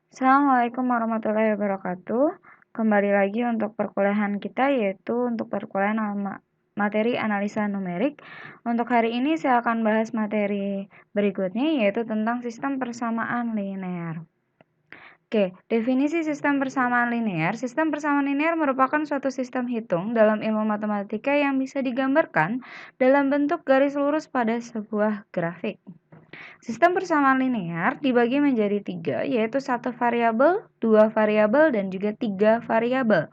Assalamualaikum warahmatullahi wabarakatuh. Kembali lagi untuk perkuliahan kita, yaitu untuk perkuliahan materi analisa numerik. Untuk hari ini saya akan bahas materi berikutnya, yaitu tentang sistem persamaan linear. Oke, definisi sistem persamaan linear. Sistem persamaan linear merupakan suatu sistem hitung dalam ilmu matematika yang bisa digambarkan dalam bentuk garis lurus pada sebuah grafik. Sistem persamaan linear dibagi menjadi 3, yaitu 1 variabel, 2 variabel, dan juga 3 variabel.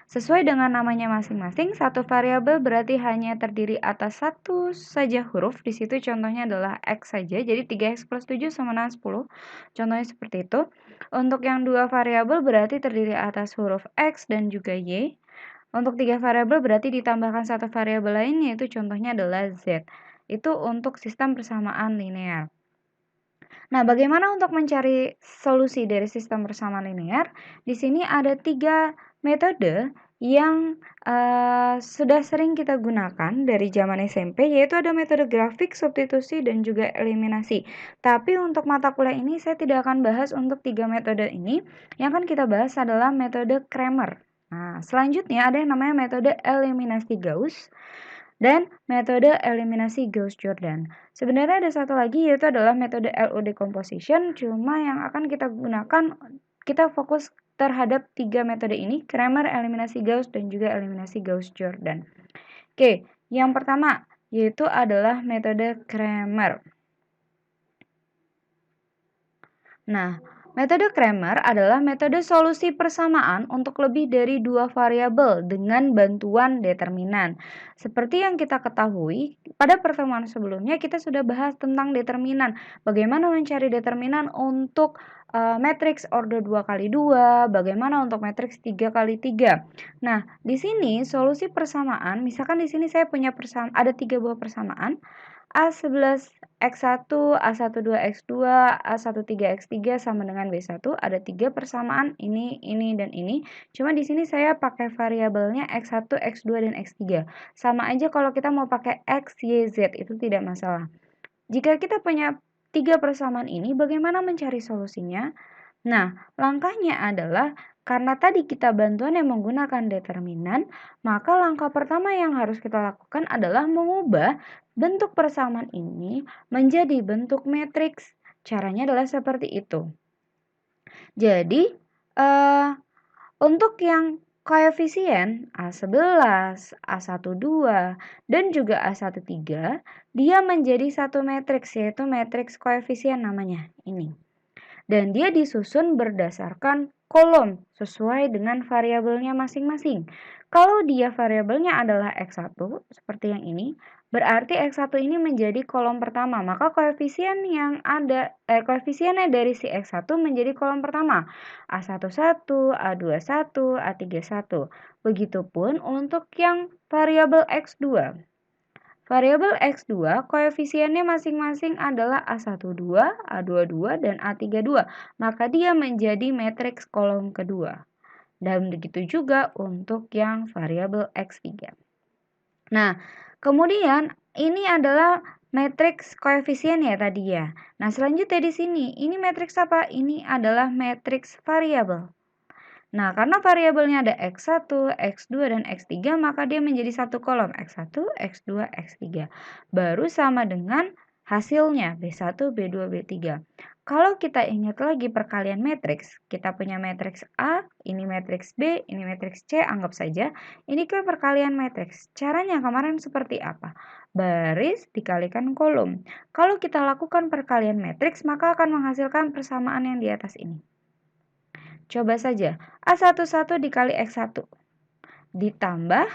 Sesuai dengan namanya masing-masing, 1 variabel berarti hanya terdiri atas satu saja huruf. Di situ contohnya adalah X saja, jadi 3X plus 7 sama dengan 10. Contohnya seperti itu. Untuk yang 2 variabel berarti terdiri atas huruf X dan juga Y. Untuk 3 variabel berarti ditambahkan satu variabel lain, yaitu contohnya adalah Z. Itu untuk sistem persamaan linear. Nah, bagaimana untuk mencari solusi dari sistem persamaan linear? Di sini ada 3 metode yang sudah sering kita gunakan dari zaman SMP, yaitu ada metode grafik, substitusi, dan juga eliminasi. Tapi untuk mata kuliah ini saya tidak akan bahas untuk 3 metode ini. Yang akan kita bahas adalah metode Cramer. Nah, selanjutnya ada yang namanya metode eliminasi Gauss dan metode eliminasi Gauss-Jordan. Sebenarnya ada satu lagi, yaitu adalah metode LU decomposition, cuma yang akan kita gunakan, kita fokus terhadap 3 metode ini, Cramer, eliminasi Gauss, dan juga eliminasi Gauss-Jordan. Oke, yang pertama yaitu adalah metode Cramer. Nah, metode Cramer adalah metode solusi persamaan untuk lebih dari 2 variabel dengan bantuan determinan. Seperti yang kita ketahui, pada pertemuan sebelumnya kita sudah bahas tentang determinan. Bagaimana mencari determinan untuk matriks order 2x2, bagaimana untuk matriks 3x3. Nah, di sini solusi persamaan, misalkan di sini saya punya ada 3 buah persamaan. A11 X1, A12 X2, A13 X3 sama dengan B1. Ada 3 persamaan ini, dan ini. Cuma di sini saya pakai variabelnya X1, X2, dan X3. Sama aja kalau kita mau pakai X, Y, Z, itu tidak masalah. Jika kita punya 3 persamaan ini, bagaimana mencari solusinya? Nah, langkahnya adalah karena tadi kita bantuan yang menggunakan determinan, maka langkah pertama yang harus kita lakukan adalah mengubah bentuk persamaan ini menjadi bentuk matriks. Caranya adalah seperti itu. Jadi, untuk yang koefisien A11, A12, dan juga A13, dia menjadi satu matriks, yaitu matriks koefisien namanya, ini. Dan dia disusun berdasarkan kolom sesuai dengan variabelnya masing-masing. Kalau dia variabelnya adalah X1 seperti yang ini, berarti X1 ini menjadi kolom pertama, maka koefisien yang ada koefisiennya dari si X1 menjadi kolom pertama. A11, A21, A31. Begitupun untuk yang variabel X2. Variabel X2 koefisiennya masing-masing adalah A12, A22, dan A32. Maka dia menjadi matriks kolom kedua. Dan begitu juga untuk yang variabel X3. Nah, kemudian ini adalah matriks koefisien ya tadi ya. Nah, selanjutnya di sini, ini matriks apa? Ini adalah matriks variabel. Nah, karena variabelnya ada X1, X2, dan X3, maka dia menjadi satu kolom X1, X2, X3. Baru sama dengan hasilnya B1, B2, B3. Kalau kita ingat lagi perkalian matriks, kita punya matriks A, ini matriks B, ini matriks C, anggap saja. Ini kan perkalian matriks. Caranya kemarin seperti apa? Baris dikalikan kolom. Kalau kita lakukan perkalian matriks, maka akan menghasilkan persamaan yang di atas ini. Coba saja, A11 dikali X1 ditambah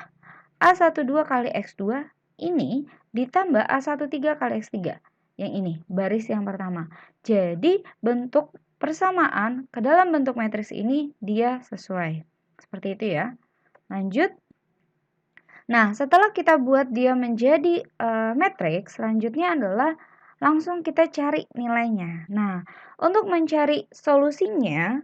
A12 kali X2 ini ditambah A13 kali X3. Yang ini, baris yang pertama. Jadi, bentuk persamaan ke dalam bentuk matriks ini dia sesuai. Seperti itu ya. Lanjut. Nah, setelah kita buat dia menjadi matriks, selanjutnya adalah langsung kita cari nilainya. Nah, untuk mencari solusinya,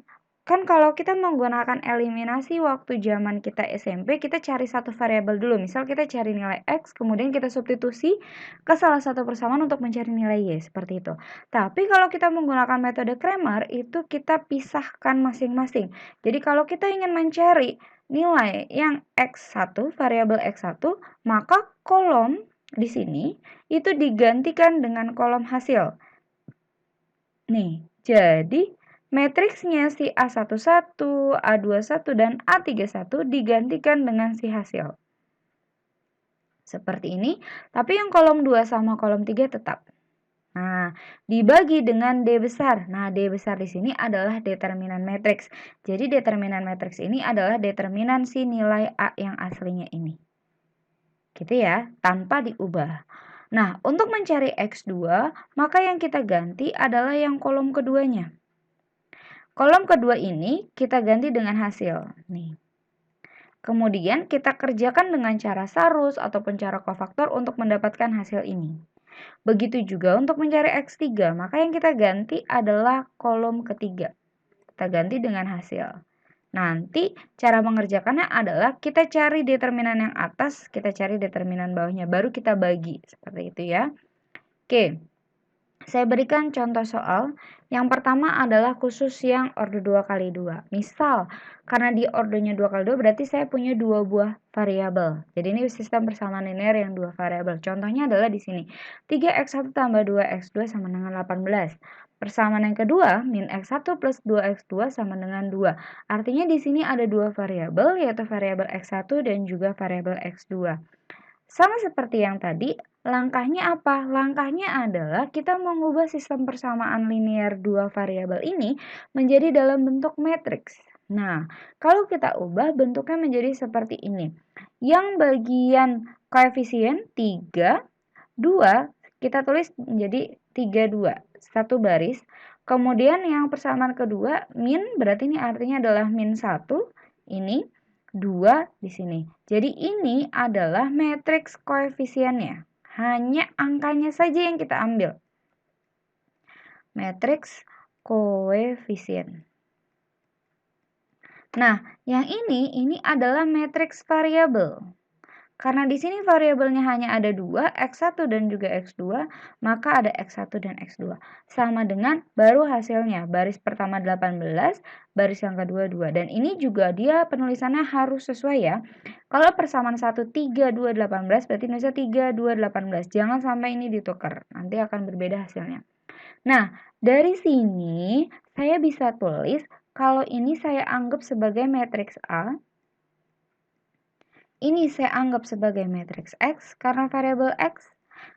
Kan kalau kita menggunakan eliminasi waktu zaman kita SMP, kita cari satu variabel dulu. Misal kita cari nilai X, kemudian kita substitusi ke salah satu persamaan untuk mencari nilai Y, seperti itu. Tapi kalau kita menggunakan metode Cramer, itu kita pisahkan masing-masing. Jadi kalau kita ingin mencari nilai yang X1, variabel X1, maka kolom di sini itu digantikan dengan kolom hasil. Nih, jadi matriksnya si A11, A21, dan A31 digantikan dengan si hasil. Seperti ini, tapi yang kolom 2 sama kolom 3 tetap. Nah, dibagi dengan D besar. Nah, D besar di sini adalah determinan matriks. Jadi, determinan matriks ini adalah determinan si nilai A yang aslinya ini. Gitu ya, tanpa diubah. Nah, untuk mencari X2, maka yang kita ganti adalah yang kolom keduanya. Kolom kedua ini kita ganti dengan hasil. Nih. Kemudian kita kerjakan dengan cara sarus ataupun cara kofaktor untuk mendapatkan hasil ini. Begitu juga untuk mencari X3, maka yang kita ganti adalah kolom ketiga. Kita ganti dengan hasil. Nanti cara mengerjakannya adalah kita cari determinan yang atas, kita cari determinan bawahnya, baru kita bagi. Seperti itu ya. Oke. Saya berikan contoh soal. Yang pertama adalah khusus yang order 2 kali 2. Misal, karena di ordernya 2 kali 2 berarti saya punya 2 buah variabel. Jadi ini sistem persamaan linear yang 2 variabel. Contohnya adalah di sini. 3x1 tambah 2x2 sama dengan 18. Persamaan yang kedua, min x1 plus 2x2 sama dengan 2. Artinya di sini ada 2 variabel, yaitu variabel x1 dan juga variabel x2. Sama seperti yang tadi, langkahnya apa? Langkahnya adalah kita mengubah sistem persamaan linear dua variabel ini menjadi dalam bentuk matriks. Nah, kalau kita ubah bentuknya menjadi seperti ini. Yang bagian koefisien 3, 2, kita tulis menjadi 3, 2. Satu baris. Kemudian yang persamaan kedua, min, berarti ini artinya adalah min 1. Ini 2 di sini. Jadi ini adalah matriks koefisiennya. Hanya angkanya saja yang kita ambil. Matriks koefisien. Nah, yang ini adalah matriks variabel. Karena di sini variabelnya hanya ada 2, X1 dan juga X2, maka ada X1 dan X2. Sama dengan baru hasilnya, baris pertama 18, baris yang kedua 2. Dan ini juga dia penulisannya harus sesuai ya. Kalau persamaan 1, 3, 2, 18, berarti nulisnya 3, 2, 18. Jangan sampai ini ditukar, nanti akan berbeda hasilnya. Nah, dari sini saya bisa tulis, kalau ini saya anggap sebagai matriks A, ini saya anggap sebagai matriks X karena variabel X.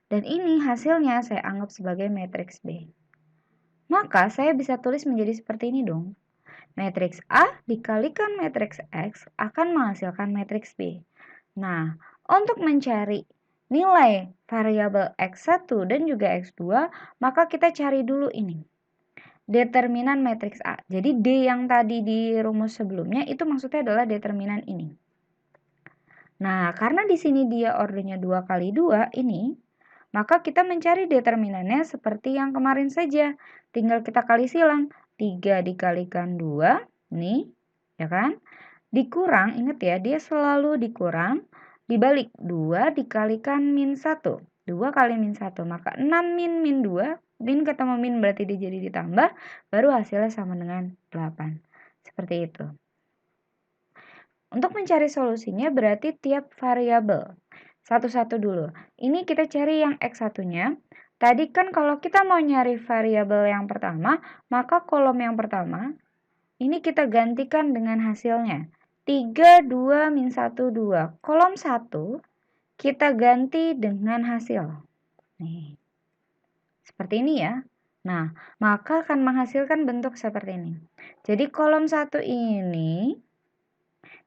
Dan ini hasilnya saya anggap sebagai matriks B. Maka saya bisa tulis menjadi seperti ini dong. Matriks A dikalikan matriks X akan menghasilkan matriks B. Nah, untuk mencari nilai variabel X1 dan juga X2, maka kita cari dulu ini. Determinan matriks A. Jadi D yang tadi di rumus sebelumnya itu maksudnya adalah determinan ini. Nah, karena di sini dia ordernya 2 kali 2 ini, maka kita mencari determinannya seperti yang kemarin saja. Tinggal kita kali silang. 3 dikalikan 2, nih, ya kan? Dikurang, ingat ya, dia selalu dikurang. Dibalik, 2 dikalikan min 1. 2 kali min 1, maka 6 min 2. Min ketemu min berarti dia jadi ditambah, baru hasilnya sama dengan 8. Seperti itu. Untuk mencari solusinya berarti tiap variabel. Satu-satu dulu. Ini kita cari yang X1-nya. Tadi kan kalau kita mau nyari variabel yang pertama, maka kolom yang pertama, ini kita gantikan dengan hasilnya. 3, 2, min 1, 2. Kolom 1, kita ganti dengan hasil. Nih. Seperti ini ya. Nah, maka akan menghasilkan bentuk seperti ini. Jadi kolom 1 ini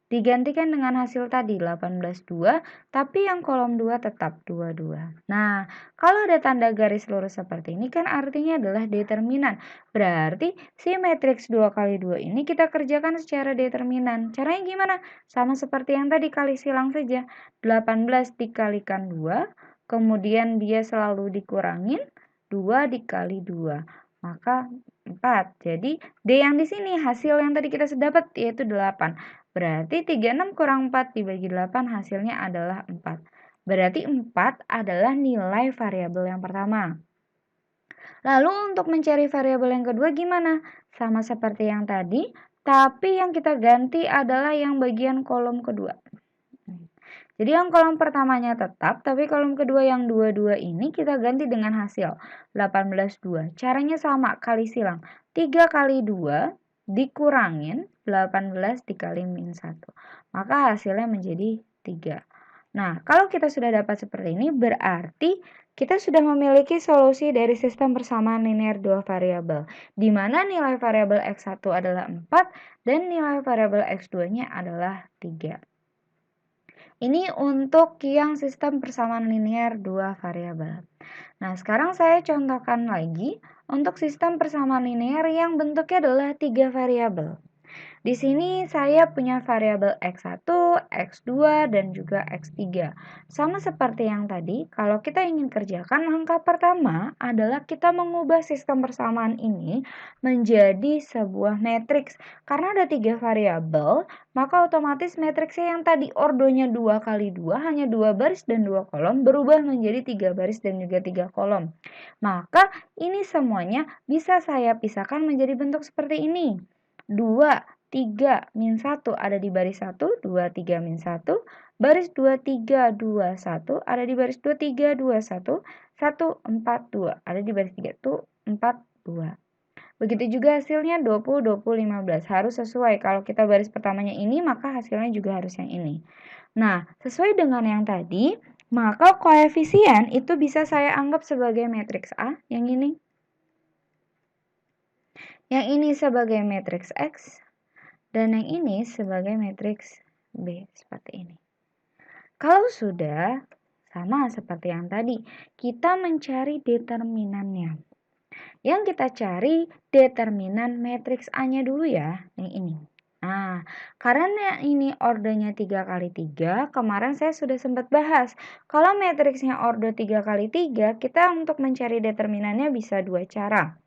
digantikan dengan hasil tadi 18,2, tapi yang kolom 2 tetap 22. Nah, kalau ada tanda garis lurus seperti ini kan artinya adalah determinan. Berarti si matriks 2 kali 2 ini kita kerjakan secara determinan. Caranya gimana? Sama seperti yang tadi, kali silang saja. 18 dikalikan 2, kemudian dia selalu dikurangin 2 dikali 2. maka 4. Jadi D yang di sini hasil yang tadi kita sudah dapat yaitu 8. Berarti 36 kurang 4 dibagi 8 hasilnya adalah 4. Berarti 4 adalah nilai variabel yang pertama. Lalu untuk mencari variabel yang kedua gimana? Sama seperti yang tadi, tapi yang kita ganti adalah yang bagian kolom kedua. Jadi yang kolom pertamanya tetap, tapi kolom kedua yang 22 ini kita ganti dengan hasil 18,2. Caranya sama, kali silang. 3 kali 2 dikurangin 18 dikali min 1. Maka hasilnya menjadi 3. Nah, kalau kita sudah dapat seperti ini, berarti kita sudah memiliki solusi dari sistem persamaan linear dua variabel, di mana nilai variabel X1 adalah 4 dan nilai variabel X2-nya adalah 3. Ini untuk yang sistem persamaan linear dua variabel. Nah, sekarang saya contohkan lagi untuk sistem persamaan linear yang bentuknya adalah 3 variabel. Di sini saya punya variabel X1, X2, dan juga X3. Sama seperti yang tadi, kalau kita ingin kerjakan, langkah pertama adalah kita mengubah sistem persamaan ini menjadi sebuah matriks. Karena ada 3 variabel, maka otomatis matriksnya yang tadi ordonya 2 kali 2, hanya 2 baris dan 2 kolom, berubah menjadi 3 baris dan juga 3 kolom. Maka ini semuanya bisa saya pisahkan menjadi bentuk seperti ini. 2, 3, min 1 ada di baris 1, 2, 3, min 1. Baris 2, 3, 2, 1 ada di baris 2, 3, 2, 1. 1, 4, 2 ada di baris 3, tuh 4, 2. Begitu juga hasilnya 20, 20, 15. Harus sesuai. Kalau kita baris pertamanya ini, maka hasilnya juga harus yang ini. Nah, sesuai dengan yang tadi, maka koefisien itu bisa saya anggap sebagai matriks A, yang ini. Yang ini sebagai matriks X, dan yang ini sebagai matriks B, seperti ini. Kalau sudah, sama seperti yang tadi, kita mencari determinannya. Yang kita cari determinan matriks A-nya dulu ya, yang ini. Nah, karena ini ordernya 3 kali 3, kemarin saya sudah sempat bahas. Kalau matriksnya order 3 kali 3, kita untuk mencari determinannya bisa dua cara.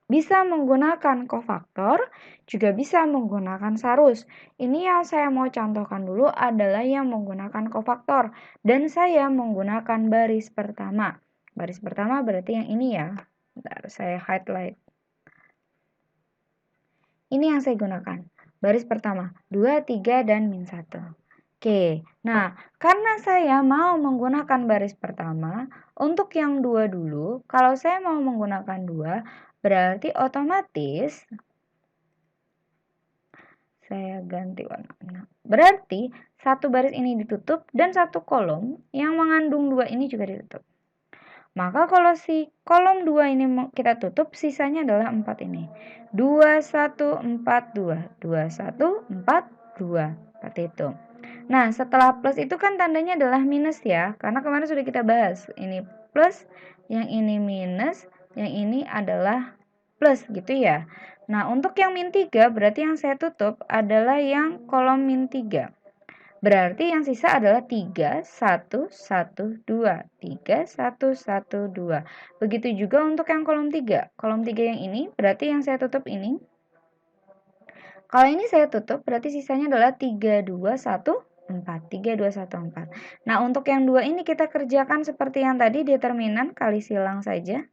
Bisa menggunakan kofaktor, juga bisa menggunakan sarus. Ini yang saya mau contohkan dulu adalah yang menggunakan kofaktor. Dan saya menggunakan baris pertama. Baris pertama berarti yang ini ya. Bentar, saya highlight. Ini yang saya gunakan. Baris pertama, 2, 3, dan min 1. Oke, nah karena saya mau menggunakan baris pertama, untuk yang 2 dulu, kalau saya mau menggunakan 2, berarti otomatis saya ganti warna. Berarti satu baris ini ditutup dan satu kolom yang mengandung 2 ini juga ditutup. Maka kalau si kolom 2 ini kita tutup, sisanya adalah 4 ini. 2, 1, 4, 2. 2, 1, 4, 2. Seperti itu. Nah, setelah plus itu kan tandanya adalah minus ya. Karena kemarin sudah kita bahas. Ini plus, yang ini minus, yang ini adalah plus gitu ya. Nah, untuk yang min 3 berarti yang saya tutup adalah yang kolom min 3. Berarti yang sisa adalah 3, 1, 1, 2. 3, 1, 1, 2. Begitu juga untuk yang kolom 3. Kolom 3 yang ini berarti yang saya tutup ini. Kalau ini saya tutup berarti sisanya adalah 3, 2, 1, 4. 3, 2, 1, 4. Nah, untuk yang 2 ini kita kerjakan seperti yang tadi, determinan kali silang saja.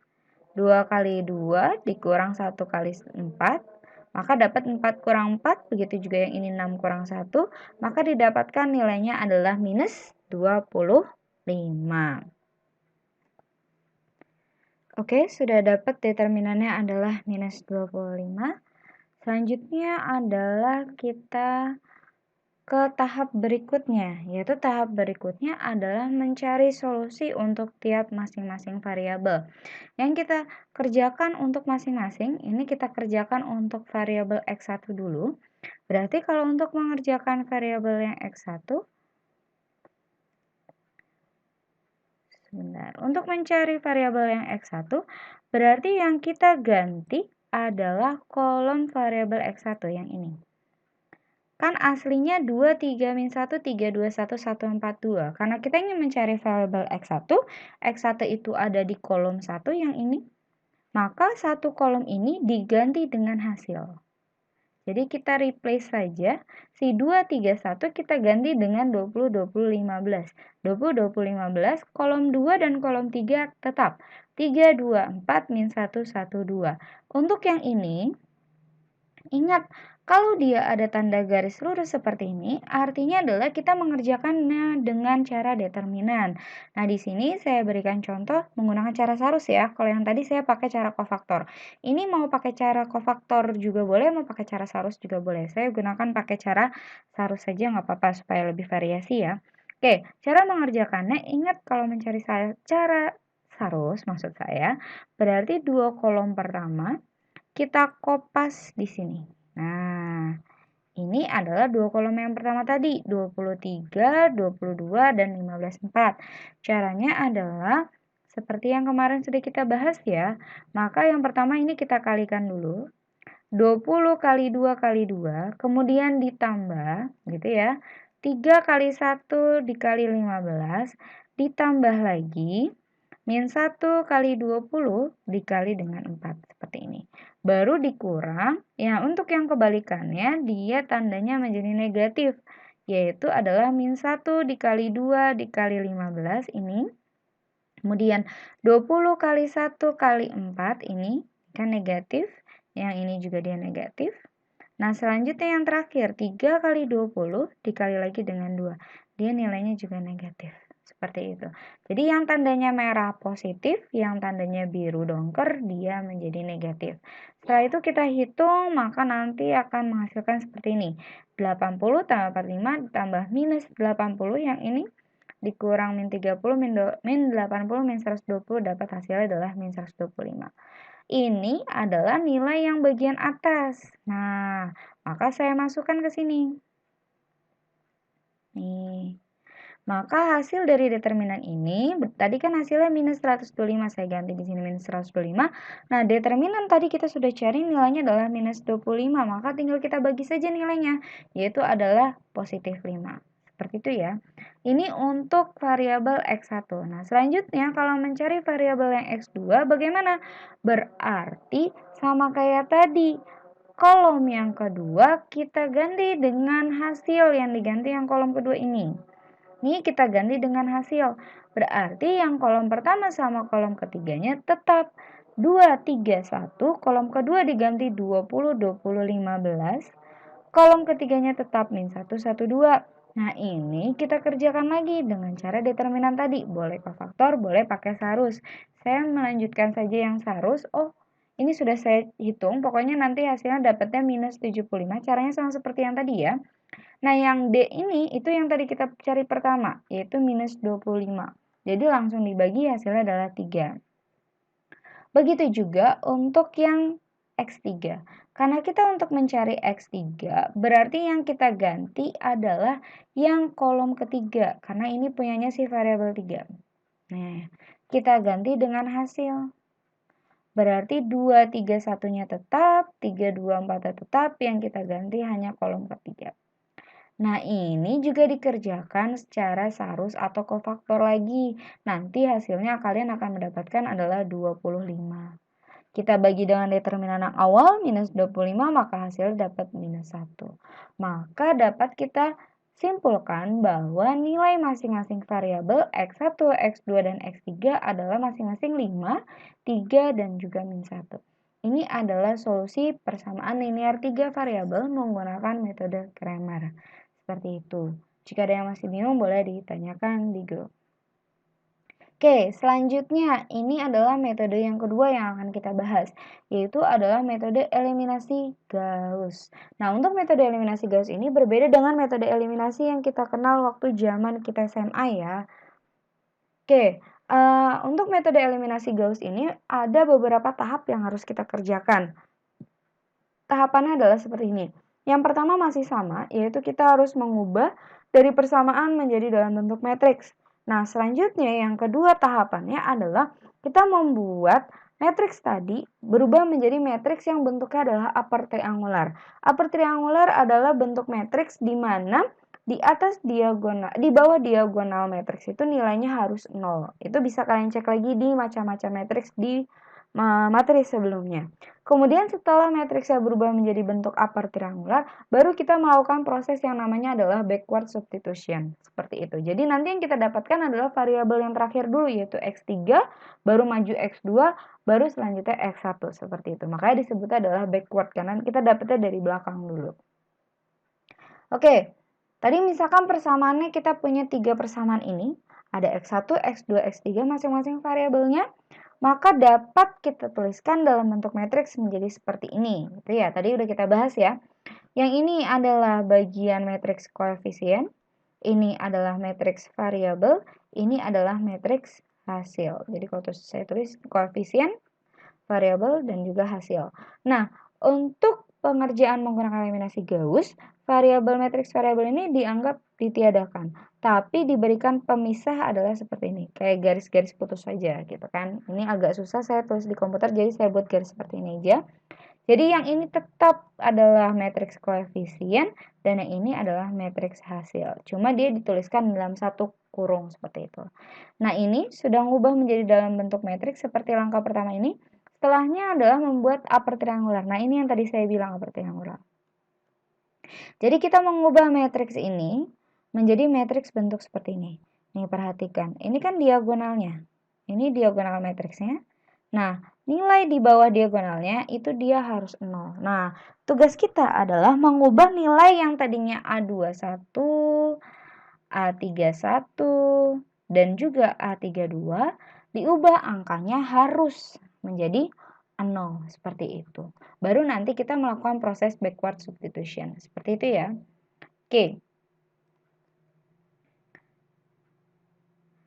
2 kali 2 dikurang 1 kali 4, maka dapat 4 kurang 4, begitu juga yang ini 6 kurang 1, maka didapatkan nilainya adalah minus 25. Oke, sudah dapat determinannya adalah minus 25. Selanjutnya adalah kita ke tahap berikutnya, yaitu tahap berikutnya adalah mencari solusi untuk tiap masing-masing variabel. Yang kita kerjakan untuk masing-masing, ini kita kerjakan untuk variabel X1 dulu. Berarti kalau untuk mengerjakan variabel yang X1, sebentar. Untuk mencari variabel yang X1, berarti yang kita ganti adalah kolom variabel X1 yang ini. Kan aslinya 2, 3, min 1, 3, 2, 1, 1, 4, 2. Karena kita ingin mencari variabel X1, X1 itu ada di kolom 1 yang ini. maka satu kolom ini diganti dengan hasil. Jadi kita replace saja si 231 kita ganti dengan 20, 20, 15. 20, 20, 15, kolom 2 dan kolom 3 tetap. 3, 2, 4, min 1, 1, 2. Untuk yang ini, ingat, kalau dia ada tanda garis lurus seperti ini, artinya adalah kita mengerjakannya dengan cara determinan. Nah, di sini saya berikan contoh menggunakan cara sarus ya. Kalau yang tadi saya pakai cara kofaktor. Ini mau pakai cara kofaktor juga boleh, mau pakai cara sarus juga boleh. Saya gunakan pakai cara sarus saja nggak apa-apa supaya lebih variasi ya. Oke, cara mengerjakannya, ingat kalau mencari cara sarus maksud saya, berarti dua kolom pertama kita kopas di sini. Nah, ini adalah dua kolom yang pertama tadi, 23, 22, dan 15,4. Caranya adalah seperti yang kemarin sudah kita bahas ya. Maka yang pertama ini kita kalikan dulu. 20 kali 2 kali 2, kemudian ditambah gitu ya. 3 kali 1 dikali 15, ditambah lagi min 1 kali 20 dikali dengan 4, seperti ini. Baru dikurang, ya untuk yang kebalikannya dia tandanya menjadi negatif, yaitu adalah min 1 dikali 2 dikali 15 ini. Kemudian 20 kali 1 kali 4 ini kan negatif, yang ini juga dia negatif. Nah selanjutnya yang terakhir 3 kali 20 dikali lagi dengan 2, dia nilainya juga negatif. Seperti itu. Jadi yang tandanya merah positif, yang tandanya biru dongker, dia menjadi negatif. Setelah itu kita hitung, maka nanti akan menghasilkan seperti ini. 80 tambah 45 ditambah minus 80, yang ini dikurang min 30, min 80, min 120, dapat hasilnya adalah min 125. Ini adalah nilai yang bagian atas. Nah, maka saya masukkan ke sini. Nih. Maka hasil dari determinan ini, tadi kan hasilnya minus 125, saya ganti di sini minus 125. Nah, determinan tadi kita sudah cari nilainya adalah minus 25, maka tinggal kita bagi saja nilainya, yaitu adalah positif 5. Seperti itu ya. Ini untuk variabel X1. Nah, selanjutnya kalau mencari variabel yang X2, bagaimana? Berarti sama kayak tadi. Kolom yang kedua kita ganti dengan hasil yang diganti yang kolom kedua ini. Ini kita ganti dengan hasil. Berarti yang kolom pertama sama kolom ketiganya tetap 2, 3, 1. Kolom kedua diganti 20, 20, 15. Kolom ketiganya tetap min 1, 1, 2. Nah ini kita kerjakan lagi dengan cara determinan tadi. Boleh kofaktor, boleh pakai sarus. Saya melanjutkan saja yang sarus. Oh, ini sudah saya hitung. Pokoknya nanti hasilnya dapatnya minus 75. Caranya sama seperti yang tadi ya. Nah, yang D ini itu yang tadi kita cari pertama, yaitu minus 25. Jadi langsung dibagi hasilnya adalah 3. Begitu juga untuk yang X3. Karena kita untuk mencari X3, berarti yang kita ganti adalah yang kolom ketiga. Karena ini punyanya si variabel 3. Nah, kita ganti dengan hasil. Berarti 2, 3, 1-nya tetap, 3, 2, 4-nya tetap, yang kita ganti hanya kolom ketiga. Nah, ini juga dikerjakan secara sarus atau kofaktor lagi. Nanti hasilnya kalian akan mendapatkan adalah 25. Kita bagi dengan determinan yang awal, minus 25, maka hasil dapat minus 1. Maka dapat kita simpulkan bahwa nilai masing-masing variabel X1, X2, dan X3 adalah masing-masing 5, 3, dan juga min 1. Ini adalah solusi persamaan linear 3 variabel menggunakan metode Cramer. Seperti itu. Jika ada yang masih bingung, boleh ditanyakan di grup. Oke, selanjutnya ini adalah metode yang kedua yang akan kita bahas, yaitu adalah metode eliminasi Gauss. Nah, untuk metode eliminasi Gauss ini berbeda dengan metode eliminasi yang kita kenal waktu zaman kita SMA ya. Oke, untuk metode eliminasi Gauss ini ada beberapa tahap yang harus kita kerjakan. Tahapannya adalah seperti ini. Yang pertama masih sama, yaitu kita harus mengubah dari persamaan menjadi dalam bentuk matriks. Nah, selanjutnya yang kedua tahapannya adalah kita membuat matriks tadi berubah menjadi matriks yang bentuknya adalah upper triangular. Upper triangular adalah bentuk matriks di mana di atas diagonal, di bawah diagonal matriks itu nilainya harus 0. Itu bisa kalian cek lagi di macam-macam matriks di materi sebelumnya. Kemudian setelah matriksnya berubah menjadi bentuk upper triangular, baru kita melakukan proses yang namanya adalah backward substitution. Seperti itu. Jadi nanti yang kita dapatkan adalah variabel yang terakhir dulu, yaitu X3, baru maju X2, baru selanjutnya X1. Seperti itu. Makanya disebutnya adalah backward, karena kita dapatnya dari belakang dulu. Oke, tadi misalkan persamaannya kita punya 3 persamaan ini. Ada X1, X2, X3 masing-masing variabelnya. Maka dapat kita tuliskan dalam bentuk matriks menjadi seperti ini. Gitu ya, tadi udah kita bahas ya. Yang ini adalah bagian matriks koefisien, ini adalah matriks variabel, ini adalah matriks hasil. Jadi kalau saya tulis koefisien, variabel, dan juga hasil. Nah, untuk pengerjaan menggunakan eliminasi Gauss, variabel matriks variabel ini dianggap ditiadakan, tapi diberikan pemisah adalah seperti ini, kayak garis-garis putus saja gitu kan. Ini agak susah saya tulis di komputer, jadi saya buat garis seperti ini aja. Jadi yang ini tetap adalah matriks koefisien dan yang ini adalah matriks hasil. Cuma dia dituliskan dalam satu kurung seperti itu. Nah, ini sudah mengubah menjadi dalam bentuk matriks seperti langkah pertama ini. Setelahnya adalah membuat upper triangular. Nah, ini yang tadi saya bilang upper triangular. Jadi kita mengubah matriks ini menjadi matriks bentuk seperti ini. Nih, perhatikan. Ini kan diagonalnya. Ini diagonal matriksnya. Nah, nilai di bawah diagonalnya itu dia harus 0. Nah, tugas kita adalah mengubah nilai yang tadinya A21, A31, dan juga A32, diubah angkanya harus menjadi 0, seperti itu. Baru nanti kita melakukan proses backward substitution. Seperti itu ya. Oke.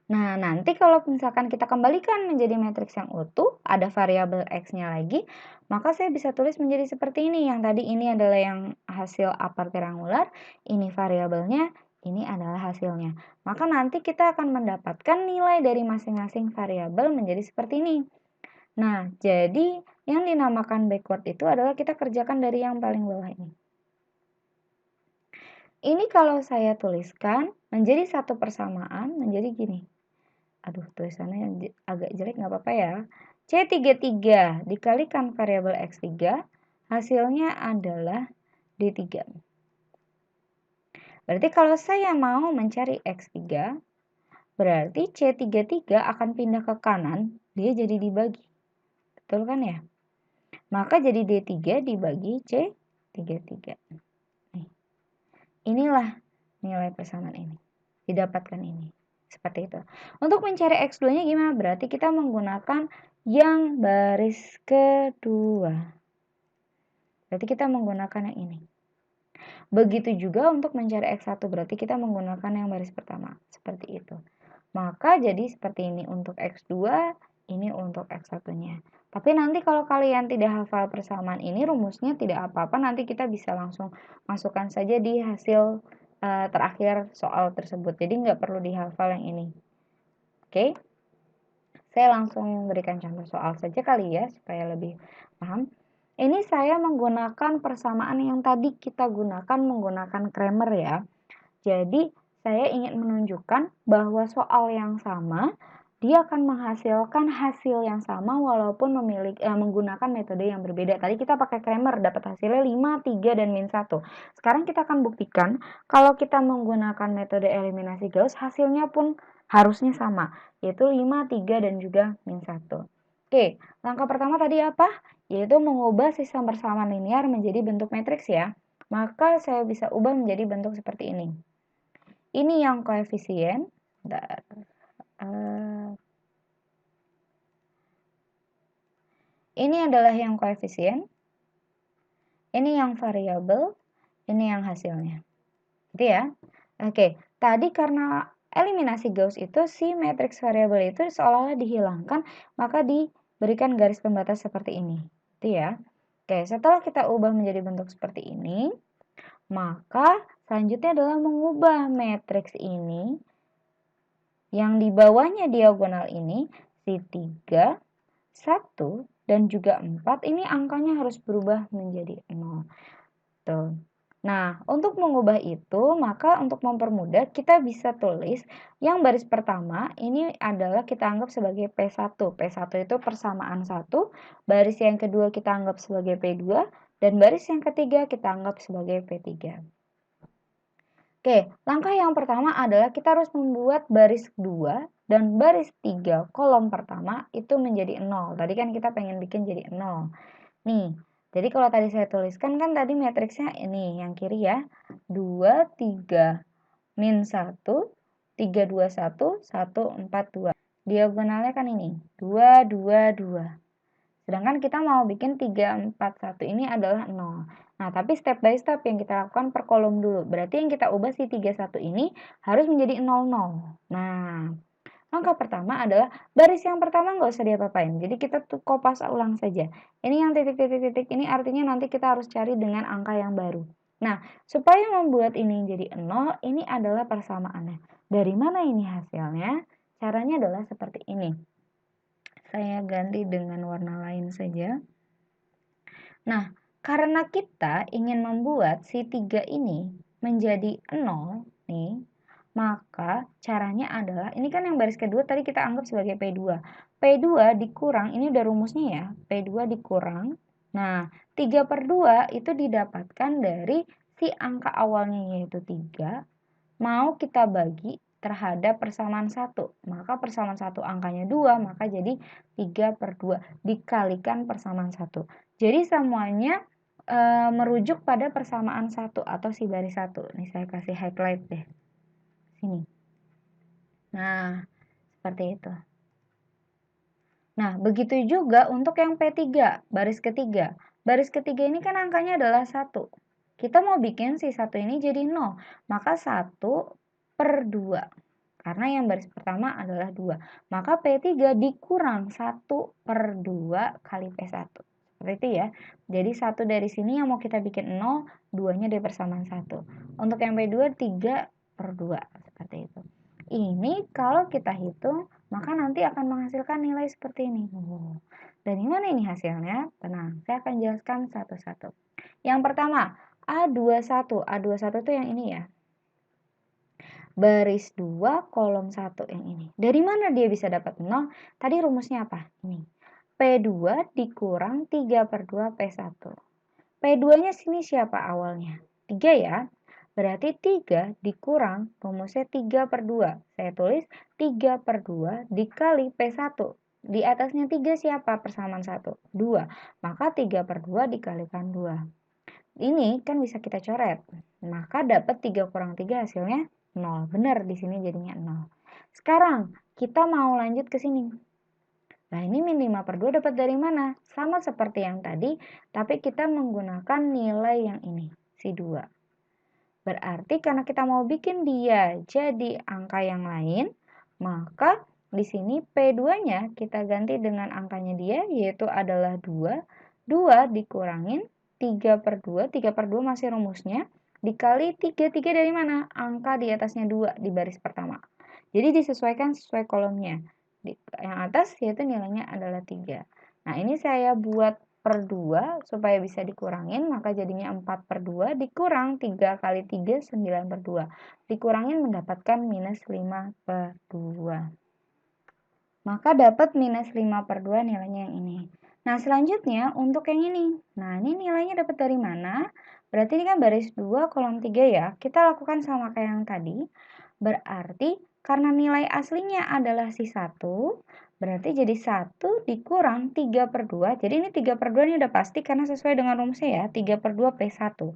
Nah, nanti kalau misalkan kita kembalikan menjadi matriks yang utuh, ada variabel X-nya lagi, maka saya bisa tulis menjadi seperti ini. Yang tadi ini adalah yang hasil upper triangular, ini variabelnya, ini adalah hasilnya. Maka nanti kita akan mendapatkan nilai dari masing-masing variabel menjadi seperti ini. Nah, jadi yang dinamakan backward itu adalah kita kerjakan dari yang paling bawah ini. Ini kalau saya tuliskan menjadi satu persamaan menjadi gini. Aduh, tulisannya agak jelek, nggak apa-apa ya. C33 dikalikan variabel X3, hasilnya adalah D3. Berarti kalau saya mau mencari X3, berarti C33 akan pindah ke kanan, dia jadi dibagi. Betul kan ya? Maka jadi D3 dibagi C33. Nih. Inilah nilai persamaan ini. Didapatkan ini. Seperti itu. Untuk mencari X2-nya gimana? Berarti kita menggunakan yang baris kedua. Berarti kita menggunakan yang ini. Begitu juga untuk mencari X1, berarti kita menggunakan yang baris pertama. Seperti itu. Maka jadi seperti ini untuk X2, ini untuk X1-nya. Tapi nanti kalau kalian tidak hafal persamaan ini, rumusnya tidak apa-apa. Nanti kita bisa langsung masukkan saja di hasil terakhir soal tersebut. Jadi nggak perlu dihafal yang ini. Oke, saya langsung berikan contoh soal saja kali ya, supaya lebih paham. Ini saya menggunakan persamaan yang tadi kita gunakan menggunakan Cramer ya. Jadi, saya ingin menunjukkan bahwa soal yang sama, dia akan menghasilkan hasil yang sama walaupun menggunakan metode yang berbeda. Tadi kita pakai Cramer, dapat hasilnya 5, 3, dan min 1. Sekarang kita akan buktikan, kalau kita menggunakan metode eliminasi Gauss, hasilnya pun harusnya sama, yaitu 5, 3, dan juga min 1. Oke, langkah pertama tadi apa? Yaitu mengubah sistem persamaan linear menjadi bentuk matriks ya. Maka saya bisa ubah menjadi bentuk seperti ini. Ini yang koefisien. Ini adalah yang koefisien. Ini yang variabel. Ini yang hasilnya. Gitu ya. Oke, tadi karena eliminasi Gauss itu si matriks variabel itu seolah-olah dihilangkan, maka diberikan garis pembatas seperti ini. Gitu ya. Oke, setelah kita ubah menjadi bentuk seperti ini, maka selanjutnya adalah mengubah matriks ini yang di bawahnya diagonal ini, si 3, 1, dan juga 4, ini angkanya harus berubah menjadi 0. Tuh. Nah, untuk mengubah itu, maka untuk mempermudah kita bisa tulis yang baris pertama ini adalah kita anggap sebagai P1. P1 itu persamaan 1, baris yang kedua kita anggap sebagai P2, dan baris yang ketiga kita anggap sebagai P3. Oke, langkah yang pertama adalah kita harus membuat baris 2 dan baris 3 kolom pertama itu menjadi 0. Tadi kan kita pengen bikin jadi 0. Nih, jadi kalau tadi saya tuliskan kan tadi matriksnya ini yang kiri ya. 2, 3, min 1, 3, 2, 1, 1, 4, 2. Diagonalnya kan ini, 2, 2, 2. Sedangkan kita mau bikin 3, 4, 1 ini adalah 0. Nah, tapi step by step yang kita lakukan per kolom dulu. Berarti yang kita ubah si 3, 1 ini harus menjadi 0, 0. Nah, langkah pertama adalah baris yang pertama nggak usah diapa-apain. Jadi kita tuh kopas ulang saja. Ini yang titik-titik-titik ini artinya nanti kita harus cari dengan angka yang baru. Nah, supaya membuat ini jadi 0, ini adalah persamaannya. Dari mana ini hasilnya? Caranya adalah seperti ini. Saya ganti dengan warna lain saja. Nah, karena kita ingin membuat si 3 ini menjadi 0, nih, maka caranya adalah, ini kan yang baris kedua tadi kita anggap sebagai P2. P2 dikurang, ini udah rumusnya ya, P2 dikurang. Nah, 3/2 itu didapatkan dari si angka awalnya yaitu 3, mau kita bagi terhadap persamaan 1. Maka persamaan 1 angkanya 2, maka jadi 3/2 dikalikan persamaan 1. Jadi semuanya merujuk pada persamaan 1 atau si baris 1. Nih saya kasih highlight deh. Sini. Nah, seperti itu. Nah, begitu juga untuk yang P3, baris ketiga. Baris ketiga ini kan angkanya adalah 1. Kita mau bikin si 1 ini jadi 0. Maka 1/2. Karena yang baris pertama adalah 2. Maka P3 dikurang 1/2 kali P1. Seperti itu ya. Jadi 1 dari sini yang mau kita bikin 0, 2-nya dari persamaan 1. Untuk yang P2 3/2. Seperti itu. Ini kalau kita hitung, maka nanti akan menghasilkan nilai seperti ini. Dari mana ini hasilnya? Tenang, saya akan jelaskan satu-satu. Yang pertama, A21. A21 itu yang ini ya. Baris 2, kolom 1 yang ini. Dari mana dia bisa dapat 0? Tadi rumusnya apa? Ini. P2 dikurang 3/2 P1. P2-nya sini siapa awalnya? 3 ya. Berarti 3 dikurang rumusnya 3/2. Saya tulis 3/2 dikali P1. Di atasnya 3 siapa? Persamaan 1. 2. Maka 3/2 dikalikan 2. Ini kan bisa kita coret. Maka dapat 3 kurang 3 hasilnya 0. Benar di sini jadinya 0. Sekarang kita mau lanjut ke sini. Nah, ini min 5/2 dapat dari mana? Sama seperti yang tadi, tapi kita menggunakan nilai yang ini, si 2. Berarti karena kita mau bikin dia jadi angka yang lain, maka di sini P2-nya kita ganti dengan angkanya dia, yaitu adalah 2. 2 dikurangin 3/2, 3/2 masih rumusnya, dikali 3. 3 dari mana? Angka di atasnya 2 di baris pertama. Jadi disesuaikan sesuai kolomnya. Yang atas yaitu nilainya adalah 3. Nah, ini saya buat per 2 supaya bisa dikurangin, maka jadinya 4/2 dikurang 3 kali 3 9/2. Dikurangin mendapatkan minus 5/2. Maka dapat minus 5/2 nilainya yang ini. Nah, selanjutnya untuk yang ini. Nah, ini nilainya dapat dari mana? Berarti ini kan baris 2 kolom 3 ya. Kita lakukan sama kayak yang tadi. Berarti karena nilai aslinya adalah si 1, berarti jadi 1 dikurang 3/2. Jadi ini 3/2 ini udah pasti karena sesuai dengan rumusnya ya, 3/2 P1.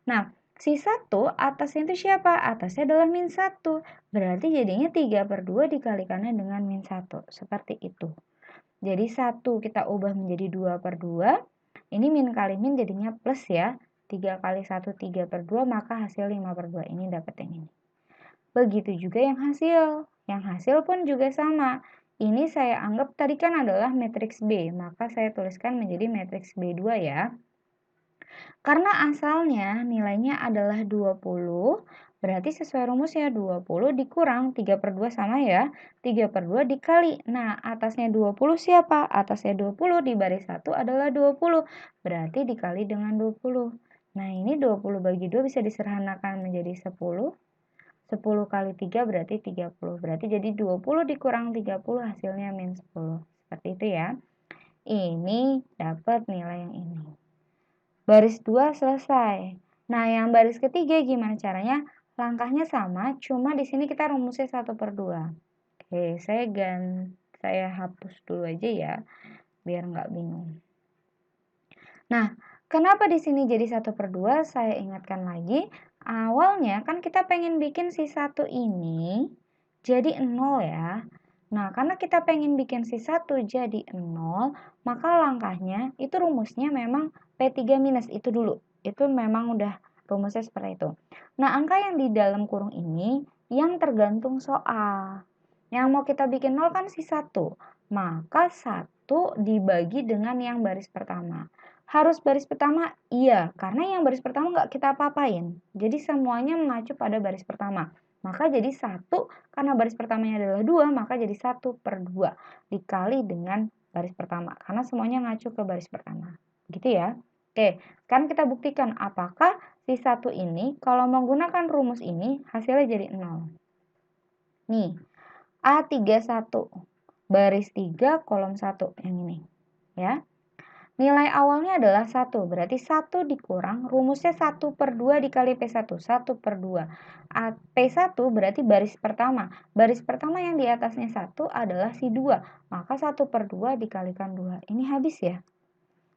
Nah, si 1 atasnya itu siapa? Atasnya adalah min 1. Berarti jadinya 3/2 dikalikannya dengan min 1. Seperti itu. Jadi 1 kita ubah menjadi 2/2. Ini min kali min jadinya plus ya. 3 kali 1 3/2, maka hasil 5/2 ini dapat yang ini. Begitu juga yang hasil. Yang hasil pun juga sama. Ini saya anggap tadi kan adalah matriks B, maka saya tuliskan menjadi matriks B2 ya. Karena asalnya nilainya adalah 20, berarti sesuai rumus ya 20 dikurang 3/2 sama ya. 3/2 dikali. Nah, atasnya 20 siapa? Atasnya 20 di baris 1 adalah 20. Berarti dikali dengan 20. Nah, ini 20 bagi 2 bisa disederhanakan menjadi 10. 10 kali 3 berarti 30. Berarti jadi 20 dikurang 30 hasilnya min 10. Seperti itu ya. Ini dapat nilai yang ini. Baris 2 selesai. Nah, yang baris ketiga gimana caranya? Langkahnya sama, cuma di sini kita rumusnya 1/2. Oke, saya hapus dulu aja ya, biar nggak bingung. Nah, kenapa di sini jadi 1/2? Saya ingatkan lagi, awalnya kan kita pengen bikin si 1 ini jadi 0 ya. Nah, karena kita pengen bikin si 1 jadi 0, maka langkahnya itu rumusnya memang P3 minus itu dulu. Itu memang udah rumusnya seperti itu. Nah, angka yang di dalam kurung ini yang tergantung soal. Yang mau kita bikin 0 kan si 1. Maka 1 dibagi dengan yang baris pertama. Harus baris pertama? Iya, karena yang baris pertama nggak kita apa-apain. Jadi semuanya mengacu pada baris pertama. Maka jadi 1, karena baris pertamanya adalah 2, maka jadi 1/2 dikali dengan baris pertama. Karena semuanya ngacu ke baris pertama. Gitu ya. Oke, sekarang kita buktikan apakah si 1 ini kalau menggunakan rumus ini hasilnya jadi 0. Nih, A31, baris 3, kolom 1 yang ini. Ya. Nilai awalnya adalah 1, berarti 1 dikurang, rumusnya 1/2 dikali P1, 1/2. P1 berarti baris pertama. Baris pertama yang di atasnya 1 adalah si 2, maka 1/2 dikalikan 2. Ini habis ya.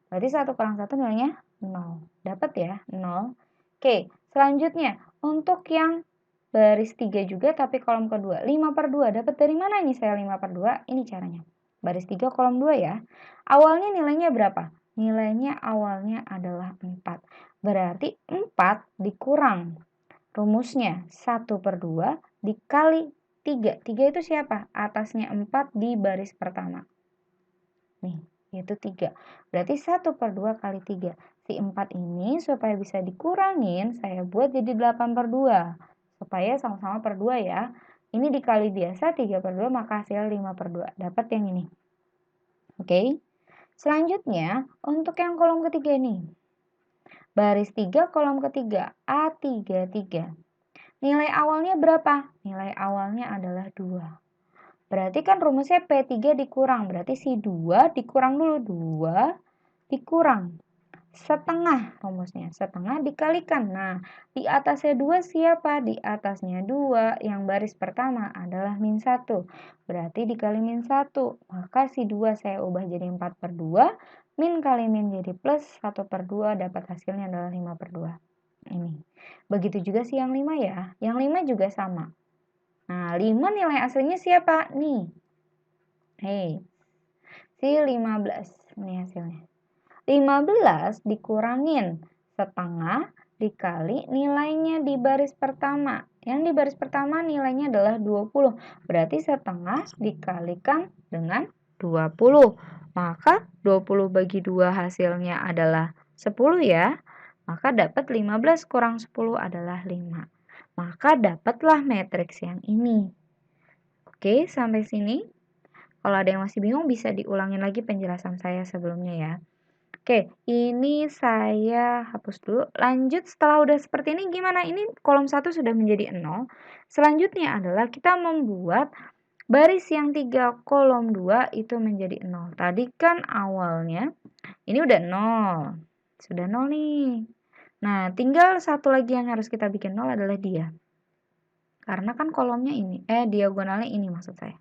Berarti 1 kurang 1 nilainya 0. Dapat ya, 0. Oke, selanjutnya untuk yang baris 3 juga tapi kolom kedua. 5/2, dapat dari mana ini saya 5/2? Ini caranya. Baris 3 kolom 2 ya. Awalnya nilainya berapa? Nilainya awalnya adalah 4. Berarti 4 dikurang rumusnya 1/2 dikali 3. 3 itu siapa? Atasnya 4 di baris pertama. Nih, yaitu 3. Berarti 1/2 kali 3. Si 4 ini supaya bisa dikurangin, saya buat jadi 8/2. Supaya sama-sama per 2 ya. Ini dikali biasa 3/2 maka hasil 5/2. Dapat yang ini. Oke. Selanjutnya, untuk yang kolom ketiga nih. Baris 3, kolom ketiga. A33. Nilai awalnya berapa? Nilai awalnya adalah 2. Berarti kan rumusnya P3 dikurang. Berarti si 2 dikurang dulu. 2 dikurang setengah rumusnya. Setengah dikalikan. Nah, di atasnya 2 siapa? Di atasnya 2 yang baris pertama adalah min 1. Berarti dikali min 1. Maka si 2 saya ubah jadi 4/2. Min kali min jadi plus 1/2. Dapat hasilnya adalah 5/2. Ini. Begitu juga si yang 5 ya. Yang 5 juga sama. Nah, 5 nilai aslinya siapa? Nih. Hei. Si 15. Ini hasilnya. 15 dikurangin setengah dikali nilainya di baris pertama. Yang di baris pertama nilainya adalah 20. Berarti setengah dikalikan dengan 20. Maka 20 bagi 2 hasilnya adalah 10 ya. Maka dapat 15 kurang 10 adalah 5. Maka dapatlah matriks yang ini. Oke, sampai sini. Kalau ada yang masih bingung bisa diulangin lagi penjelasan saya sebelumnya ya. Oke, ini saya hapus dulu. Lanjut setelah udah seperti ini gimana? Ini kolom 1 sudah menjadi 0. Selanjutnya adalah kita membuat baris yang 3 kolom 2 itu menjadi 0. Tadi kan awalnya ini udah 0. Sudah 0 nih. Nah, tinggal satu lagi yang harus kita bikin 0 adalah dia. Karena kan kolomnya ini, diagonalnya ini maksud saya.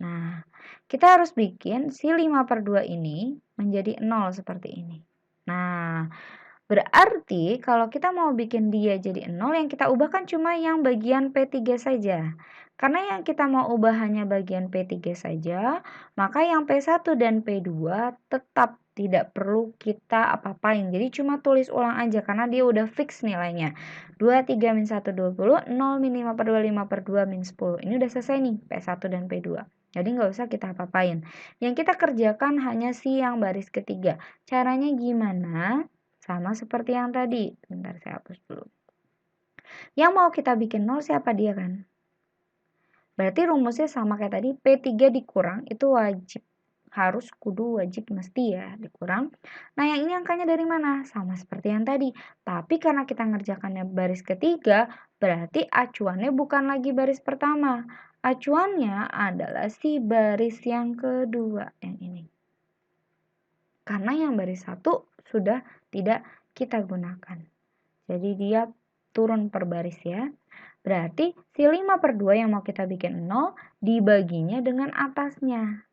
Nah, kita harus bikin si 5/2 ini menjadi 0 seperti ini. Nah, berarti kalau kita mau bikin dia jadi 0, yang kita ubah kan cuma yang bagian P3 saja. Karena yang kita mau ubah hanya bagian P3 saja, maka yang P1 dan P2 tetap tidak perlu kita apa-apain. Jadi cuma tulis ulang aja karena dia udah fix nilainya. 23 min 1, 20, 0 min 5/2, 5/2 min 10. Ini udah selesai nih P1 dan P2. Jadi nggak usah kita apa-apain. Yang kita kerjakan hanya si yang baris ketiga. Caranya gimana? Sama seperti yang tadi. Bentar saya hapus dulu. Yang mau kita bikin 0 siapa dia kan? Berarti rumusnya sama kayak tadi. P3 dikurang itu wajib. harus, kudu, wajib, mesti ya, dikurang. Nah, yang ini angkanya dari mana? Sama seperti yang tadi. Tapi karena kita ngerjakannya baris ketiga, berarti acuannya bukan lagi baris pertama. Acuannya adalah si baris yang kedua, yang ini. Karena yang baris satu sudah tidak kita gunakan. Jadi dia turun per baris ya. Berarti si 5/2 yang mau kita bikin 0 dibaginya dengan atasnya,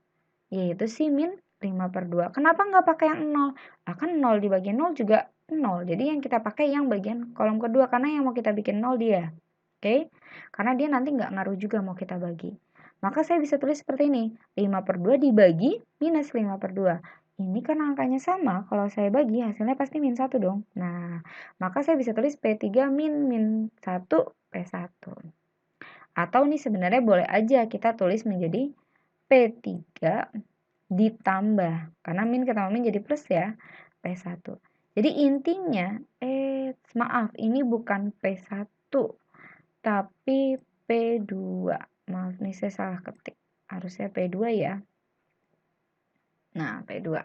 yaitu si min 5/2. Kenapa nggak pakai yang 0? Kan 0 dibagi 0 juga 0. Jadi yang kita pakai yang bagian kolom kedua, karena yang mau kita bikin 0 dia. Oke? Karena dia nanti nggak ngaruh juga mau kita bagi. Maka saya bisa tulis seperti ini. 5/2 dibagi minus 5/2. Ini kan angkanya sama, kalau saya bagi hasilnya pasti min 1 dong. Nah, maka saya bisa tulis P3 min 1 P1. Atau nih sebenarnya boleh aja kita tulis menjadi P3 ditambah, karena min ketambah min jadi plus ya, P1. Jadi intinya, maaf, ini bukan P1, tapi P2. Maaf nih saya salah ketik, harusnya P2 ya. Nah, P2.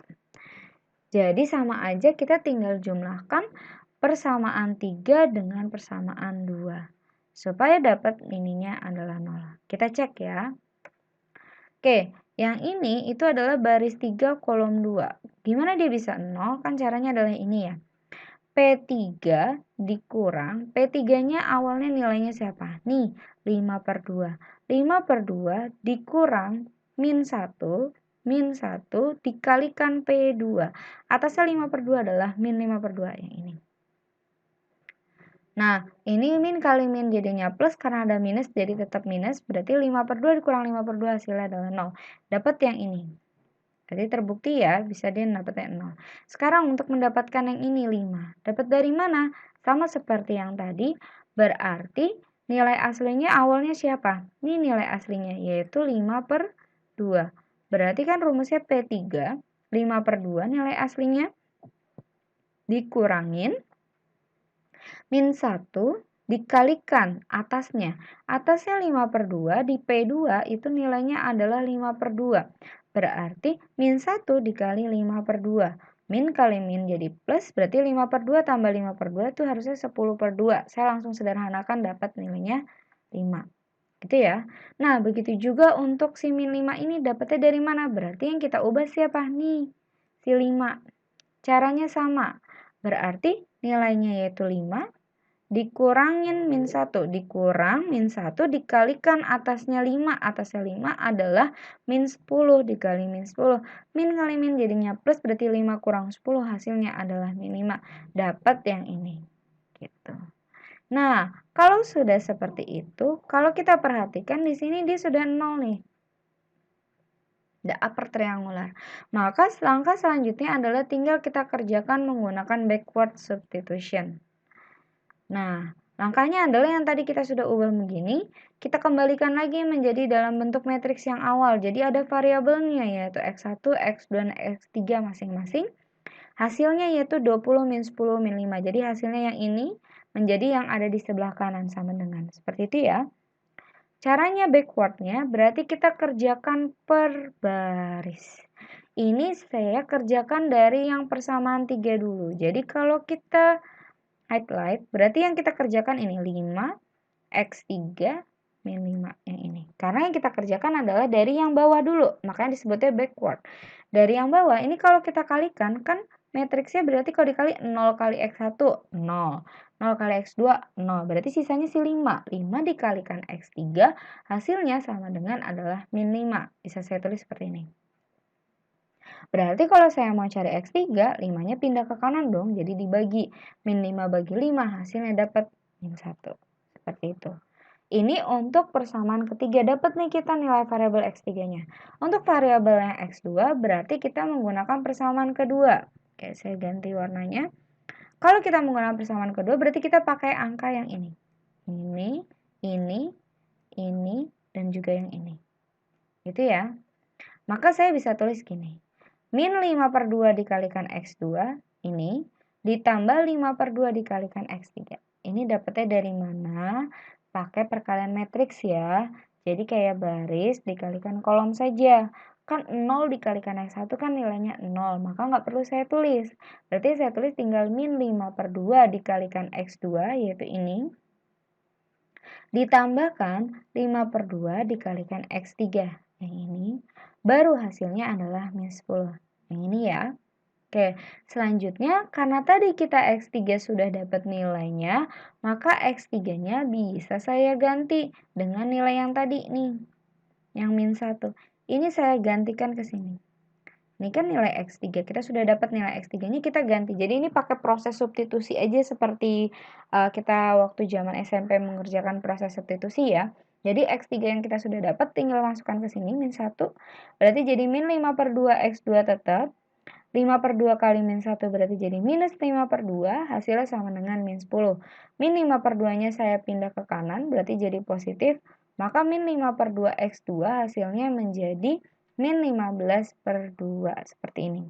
Jadi sama aja kita tinggal jumlahkan persamaan 3 dengan persamaan 2. Supaya dapat ininya adalah 0. Kita cek ya. Oke, yang ini itu adalah baris 3 kolom 2. Gimana dia bisa 0? Kan caranya adalah ini ya. P3 dikurang, P3-nya awalnya nilainya siapa? Nih, 5/2. 5/2 dikurang min 1 dikalikan P2. Atasnya 5/2 adalah min 5/2 yang ini. Nah, ini min kali min jadinya plus karena ada minus jadi tetap minus. Berarti 5/2 dikurang 5/2 hasilnya adalah 0. Dapat yang ini. Jadi terbukti ya bisa dia dapatnya 0. Sekarang untuk mendapatkan yang ini 5. Dapat dari mana? Sama seperti yang tadi. Berarti nilai aslinya awalnya siapa? Ini nilai aslinya yaitu 5/2. Berarti kan rumusnya P3. 5/2 nilai aslinya dikurangin min 1 dikalikan atasnya. Atasnya 5/2 di P2 itu nilainya adalah 5/2. Berarti min 1 dikali 5/2. Min kali min jadi plus, berarti 5/2 tambah 5/2 itu harusnya 10/2. Saya langsung sederhanakan dapat nilainya 5. Gitu ya. Nah, begitu juga untuk si min 5 ini dapatnya dari mana? Berarti yang kita ubah siapa? Nih, si 5. Caranya sama. Berarti nilainya yaitu 5 dikurangin min 1, dikurang min 1 dikalikan atasnya 5, atasnya 5 adalah min 10 dikali min 10, min kali min jadinya plus, berarti 5 kurang 10 hasilnya adalah min 5, dapat yang ini, gitu. Nah, kalau sudah seperti itu, kalau kita perhatikan di sini dia sudah 0 nih, the upper triangular. Maka langkah selanjutnya adalah tinggal kita kerjakan menggunakan backward substitution. Nah, langkahnya adalah yang tadi kita sudah ubah begini, kita kembalikan lagi menjadi dalam bentuk matriks yang awal. Jadi ada variabelnya yaitu X1, X2, dan X3 masing-masing. Hasilnya yaitu 20 min 10 min 5. Jadi hasilnya yang ini menjadi yang ada di sebelah kanan sama dengan. Seperti itu ya. Caranya backwardnya berarti kita kerjakan per baris. Ini saya kerjakan dari yang persamaan 3 dulu. Jadi kalau kita highlight, berarti yang kita kerjakan ini 5, X3, min 5 yang ini. Karena yang kita kerjakan adalah dari yang bawah dulu, makanya disebutnya backward. Dari yang bawah, ini kalau kita kalikan, kan matriksnya berarti kalau dikali 0 kali X1, 0. 0 kali X2, 0. Berarti sisanya si 5. 5 dikalikan X3, hasilnya sama dengan adalah min 5. Bisa saya tulis seperti ini. Berarti kalau saya mau cari X3, 5-nya pindah ke kanan dong, jadi dibagi. Min 5 bagi 5, hasilnya dapat min 1. Seperti itu. Ini untuk persamaan ketiga, dapat nih kita nilai variabel X3-nya. Untuk variabel yang X2, berarti kita menggunakan persamaan kedua. Oke, saya ganti warnanya. Kalau kita menggunakan persamaan kedua, berarti kita pakai angka yang ini. Ini, dan juga yang ini. Gitu ya. Maka saya bisa tulis gini. Min 5/2 dikalikan X2 ini ditambah 5/2 dikalikan X3. Ini dapatnya dari mana? Pakai perkalian matriks ya. Jadi kayak baris dikalikan kolom saja. Kan 0 dikalikan X1 kan nilainya 0, maka nggak perlu saya tulis. Berarti saya tulis tinggal min 5/2 dikalikan X2, yaitu ini, ditambahkan 5/2 dikalikan X3, yang ini, baru hasilnya adalah min 10. Yang ini ya. Oke, selanjutnya karena tadi kita X3 sudah dapat nilainya, maka X3-nya bisa saya ganti dengan nilai yang tadi nih, yang min 1. Ini saya gantikan ke sini. Ini kan nilai X3, kita sudah dapat nilai X3-nya, kita ganti. Jadi ini pakai proses substitusi aja seperti kita waktu zaman SMP mengerjakan proses substitusi ya. Jadi X3 yang kita sudah dapat tinggal masukkan ke sini, min 1. Berarti jadi min 5/2 X2 tetap. 5/2 kali min 1 berarti jadi minus 5/2, hasilnya sama dengan min 10. Min 5/2-nya saya pindah ke kanan, berarti jadi positif. Maka min 5/2 X2 hasilnya menjadi min 15/2, seperti ini.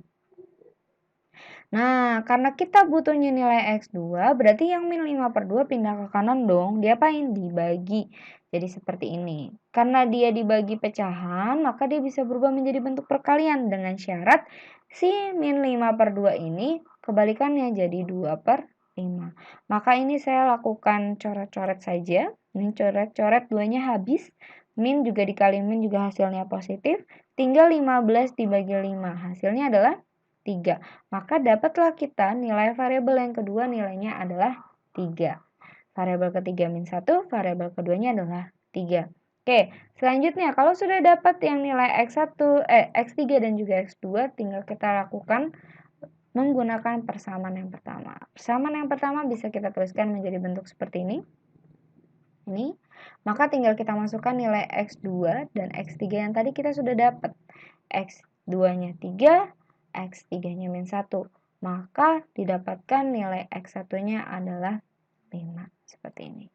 Nah, karena kita butuhnya nilai X2, berarti yang min 5/2 pindah ke kanan dong. Diapain? Dibagi. Jadi seperti ini. Karena dia dibagi pecahan, maka dia bisa berubah menjadi bentuk perkalian dengan syarat si min 5/2 ini kebalikannya jadi 2/5. Maka ini saya lakukan coret-coret saja. Ini coret-coret 2-nya habis. Min juga dikali min juga hasilnya positif. Tinggal 15 dibagi 5. Hasilnya adalah 3. Maka dapatlah kita nilai variabel yang kedua, nilainya adalah 3. Variabel ketiga min 1, variabel keduanya adalah 3. Oke, selanjutnya kalau sudah dapat yang nilai X1, X3 dan juga X2, tinggal kita lakukan menggunakan persamaan yang pertama. Persamaan yang pertama bisa kita tuliskan menjadi bentuk seperti ini. Ini, maka tinggal kita masukkan nilai X2 dan X3 yang tadi kita sudah dapat. X2-nya 3, X3-nya min 1. Maka didapatkan nilai X1-nya adalah 5. Seperti ini.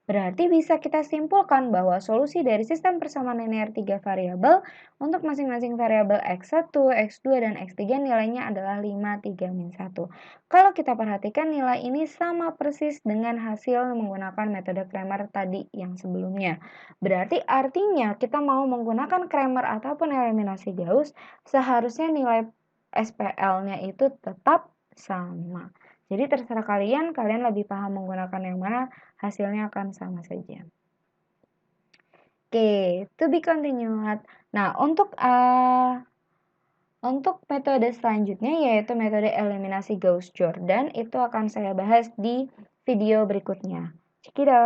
Berarti bisa kita simpulkan bahwa solusi dari sistem persamaan linear 3 variabel untuk masing-masing variabel X1, X2, dan X3 nilainya adalah 5, 3, min 1. Kalau kita perhatikan nilai ini sama persis dengan hasil menggunakan metode Cramer tadi yang sebelumnya. Berarti artinya kita mau menggunakan Cramer ataupun eliminasi Gauss, seharusnya nilai SPL-nya itu tetap sama. Jadi terserah kalian lebih paham menggunakan yang mana, hasilnya akan sama saja. Oke, to be continued. Nah, untuk metode selanjutnya yaitu metode eliminasi Gauss-Jordan, itu akan saya bahas di video berikutnya. Check it out.